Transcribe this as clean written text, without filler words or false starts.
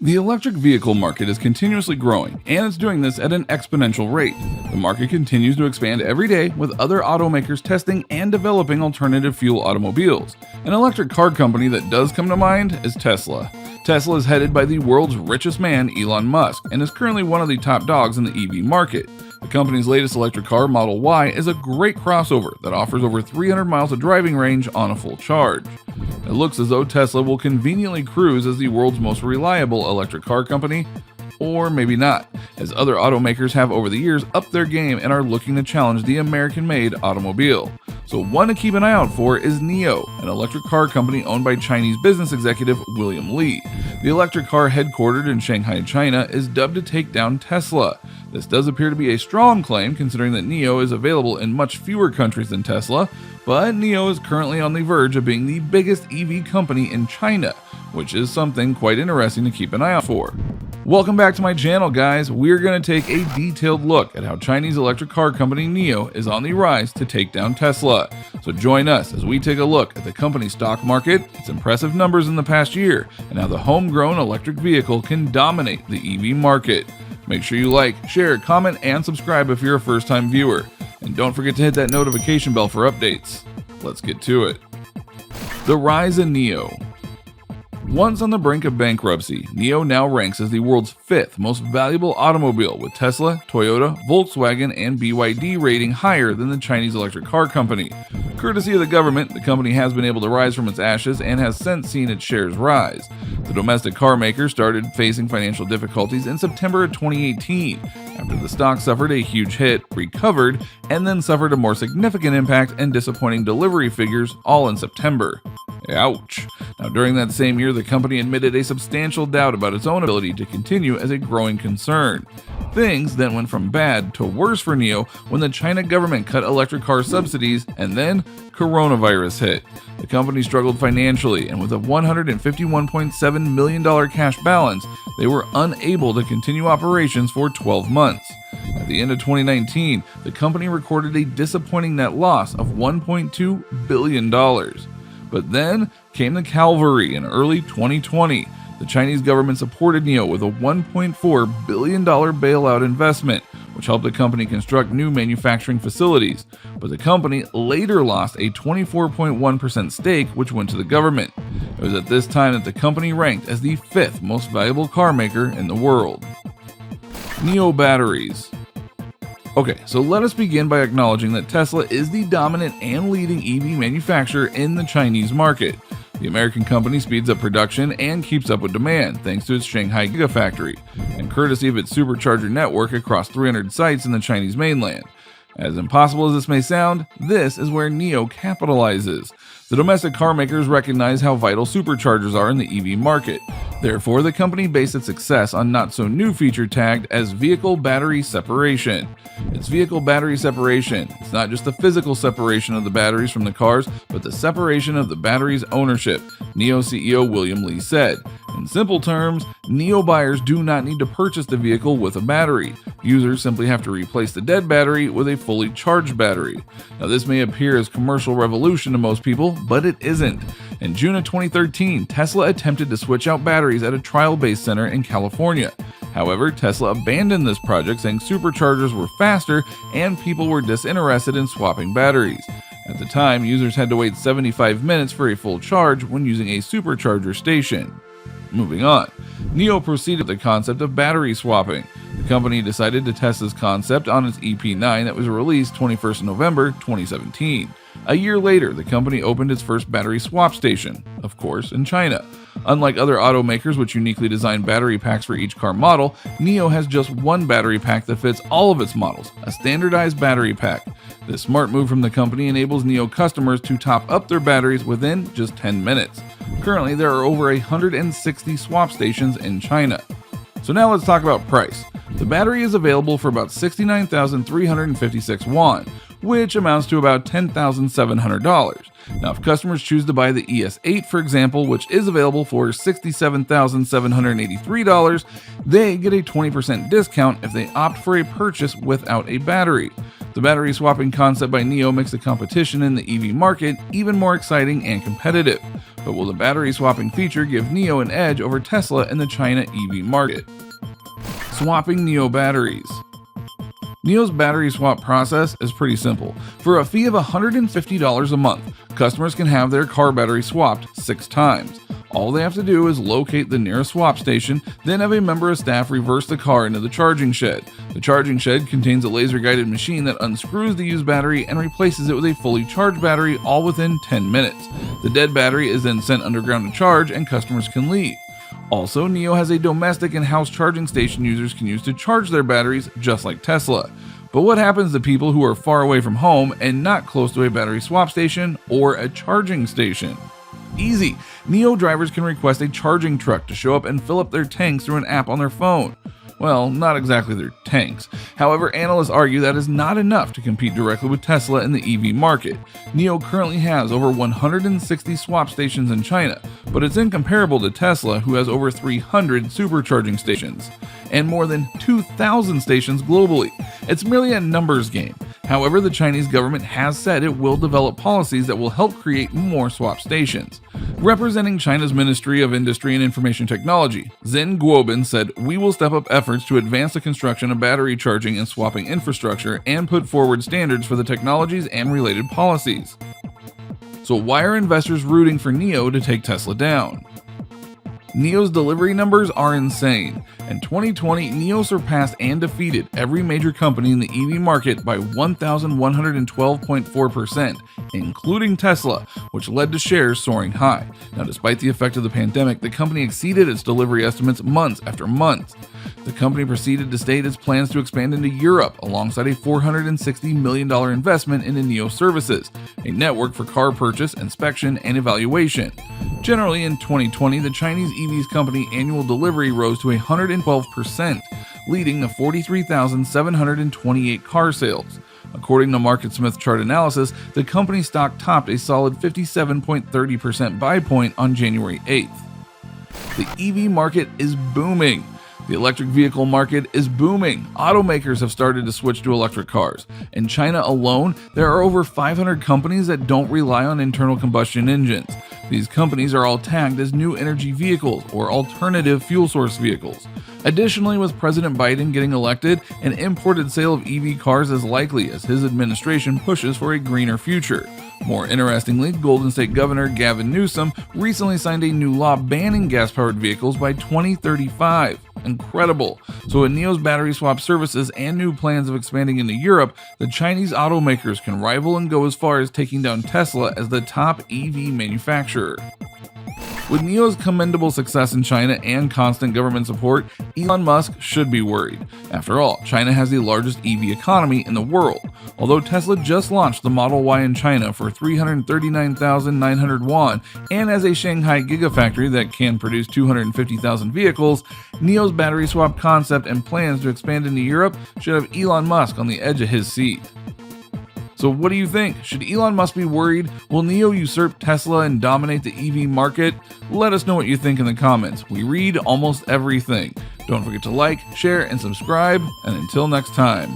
The electric vehicle market is continuously growing, and it's doing this at an exponential rate. The market continues to expand every day, with other automakers testing and developing alternative fuel automobiles. An electric car company that does come to mind is Tesla. Tesla is headed by the world's richest man, Elon Musk, and is currently one of the top dogs in the EV market. The company's latest electric car, Model Y, is a great crossover that offers over 300 miles of driving range on a full charge. It looks as though Tesla will conveniently cruise as the world's most reliable electric car company, or maybe not, as other automakers have over the years upped their game and are looking to challenge the American-made automobile. So one to keep an eye out for is NIO, an electric car company owned by Chinese business executive William Li. The electric car headquartered in Shanghai, China, is dubbed to take down Tesla. This does appear to be a strong claim considering that NIO is available in much fewer countries than Tesla, but NIO is currently on the verge of being the biggest EV company in China, which is something quite interesting to keep an eye out for. Welcome back to my channel, guys. We're going to take a detailed look at how Chinese electric car company NIO is on the rise to take down Tesla. So join us as we take a look at the company's stock market, its impressive numbers in the past year, and how the homegrown electric vehicle can dominate the EV market. Make sure you like, share, comment, and subscribe if you're a first-time viewer. And don't forget to hit that notification bell for updates. Let's get to it. The rise of NIO. Once on the brink of bankruptcy, NIO now ranks as the world's fifth most valuable automobile, with Tesla, Toyota, Volkswagen, and BYD rating higher than the Chinese electric car company. Courtesy of the government, the company has been able to rise from its ashes and has since seen its shares rise. The domestic car maker started facing financial difficulties in September of 2018, after the stock suffered a huge hit, recovered, and then suffered a more significant impact and disappointing delivery figures all in September. Ouch. Now, during that same year, the company admitted a substantial doubt about its own ability to continue as a growing concern. Things then went from bad to worse for NIO when the China government cut electric car subsidies and then coronavirus hit. The company struggled financially, and with a $151.7 million cash balance, they were unable to continue operations for 12 months. At the end of 2019, the company recorded a disappointing net loss of $1.2 billion. But then came the cavalry in early 2020. The Chinese government supported NIO with a $1.4 billion bailout investment, which helped the company construct new manufacturing facilities. But the company later lost a 24.1% stake, which went to the government. It was at this time that the company ranked as the fifth most valuable car maker in the world. NIO Batteries. Okay, so let us begin by acknowledging that Tesla is the dominant and leading EV manufacturer in the Chinese market. The American company speeds up production and keeps up with demand thanks to its Shanghai Gigafactory, and courtesy of its supercharger network across 300 sites in the Chinese mainland. As impossible as this may sound, this is where NIO capitalizes. The domestic car makers recognize how vital superchargers are in the EV market. Therefore, the company based its success on not-so-new feature tagged as vehicle battery separation. It's vehicle battery separation. It's not just the physical separation of the batteries from the cars, but the separation of the battery's ownership, NIO CEO William Li said. In simple terms, NIO buyers do not need to purchase the vehicle with a battery. Users simply have to replace the dead battery with a fully charged battery. Now, this may appear as commercial revolution to most people, but it isn't. In June of 2013, Tesla attempted to switch out batteries at a trial-based center in California. However, Tesla abandoned this project, saying superchargers were faster and people were disinterested in swapping batteries. At the time, users had to wait 75 minutes for a full charge when using a supercharger station. Moving on, NIO proceeded with the concept of battery swapping. The company decided to test this concept on its EP9 that was released 21st November 2017. A year later, the company opened its first battery swap station, of course, in China. Unlike other automakers which uniquely design battery packs for each car model, NIO has just one battery pack that fits all of its models, a standardized battery pack. This smart move from the company enables NIO customers to top up their batteries within just 10 minutes. Currently, there are over 160 swap stations in China. So now let's talk about price. The battery is available for about 69,356 yuan, which amounts to about $10,700. Now, if customers choose to buy the ES8, for example, which is available for $67,783, they get a 20% discount if they opt for a purchase without a battery. The battery swapping concept by NIO makes the competition in the EV market even more exciting and competitive. But will the battery swapping feature give NIO an edge over Tesla in the China EV market? Swapping NIO batteries. NIO's battery swap process is pretty simple. For a fee of $150 a month, customers can have their car battery swapped 6 times. All they have to do is locate the nearest swap station, then have a member of staff reverse the car into the charging shed. The charging shed contains a laser-guided machine that unscrews the used battery and replaces it with a fully charged battery, all within 10 minutes. The dead battery is then sent underground to charge and customers can leave. Also, NIO has a domestic and house charging station users can use to charge their batteries, just like Tesla. But what happens to people who are far away from home and not close to a battery swap station or a charging station? Easy! NIO drivers can request a charging truck to show up and fill up their tanks through an app on their phone. Well, not exactly their tanks. However, analysts argue that is not enough to compete directly with Tesla in the EV market. NIO currently has over 160 swap stations in China, but it's incomparable to Tesla, who has over 300 supercharging stations, and more than 2,000 stations globally. It's merely a numbers game. However, the Chinese government has said it will develop policies that will help create more swap stations. Representing China's Ministry of Industry and Information Technology, Zhen Guobin said, "We will step up efforts to advance the construction of battery charging and swapping infrastructure and put forward standards for the technologies and related policies." So why are investors rooting for NIO to take Tesla down? NIO's delivery numbers are insane. In 2020, NIO surpassed and defeated every major company in the EV market by 1,112.4%, including Tesla, which led to shares soaring high. Now, despite the effect of the pandemic, the company exceeded its delivery estimates months after months. The company proceeded to state its plans to expand into Europe alongside a $460 million investment into NIO Services, a network for car purchase, inspection, and evaluation. Generally, in 2020, the Chinese EVs company annual delivery rose to 112%, leading to 43,728 car sales. According to MarketSmith chart analysis, the company stock topped a solid 57.30% buy point on January 8th. The EV market is booming. The electric vehicle market is booming. Automakers have started to switch to electric cars. In China alone, there are over 500 companies that don't rely on internal combustion engines. These companies are all tagged as new energy vehicles or alternative fuel source vehicles. Additionally, with President Biden getting elected, an imported sale of EV cars is likely as his administration pushes for a greener future. More interestingly, Golden State Governor Gavin Newsom recently signed a new law banning gas-powered vehicles by 2035. Incredible. So with NIO's battery swap services and new plans of expanding into Europe, the Chinese automakers can rival and go as far as taking down Tesla as the top EV manufacturer. With NIO's commendable success in China and constant government support, Elon Musk should be worried. After all, China has the largest EV economy in the world. Although Tesla just launched the Model Y in China for 339,900 yuan and has a Shanghai gigafactory that can produce 250,000 vehicles, NIO's battery swap concept and plans to expand into Europe should have Elon Musk on the edge of his seat. So what do you think? Should Elon Musk be worried? Will NIO usurp Tesla and dominate the EV market? Let us know what you think in the comments. We read almost everything. Don't forget to like, share, and subscribe, and until next time.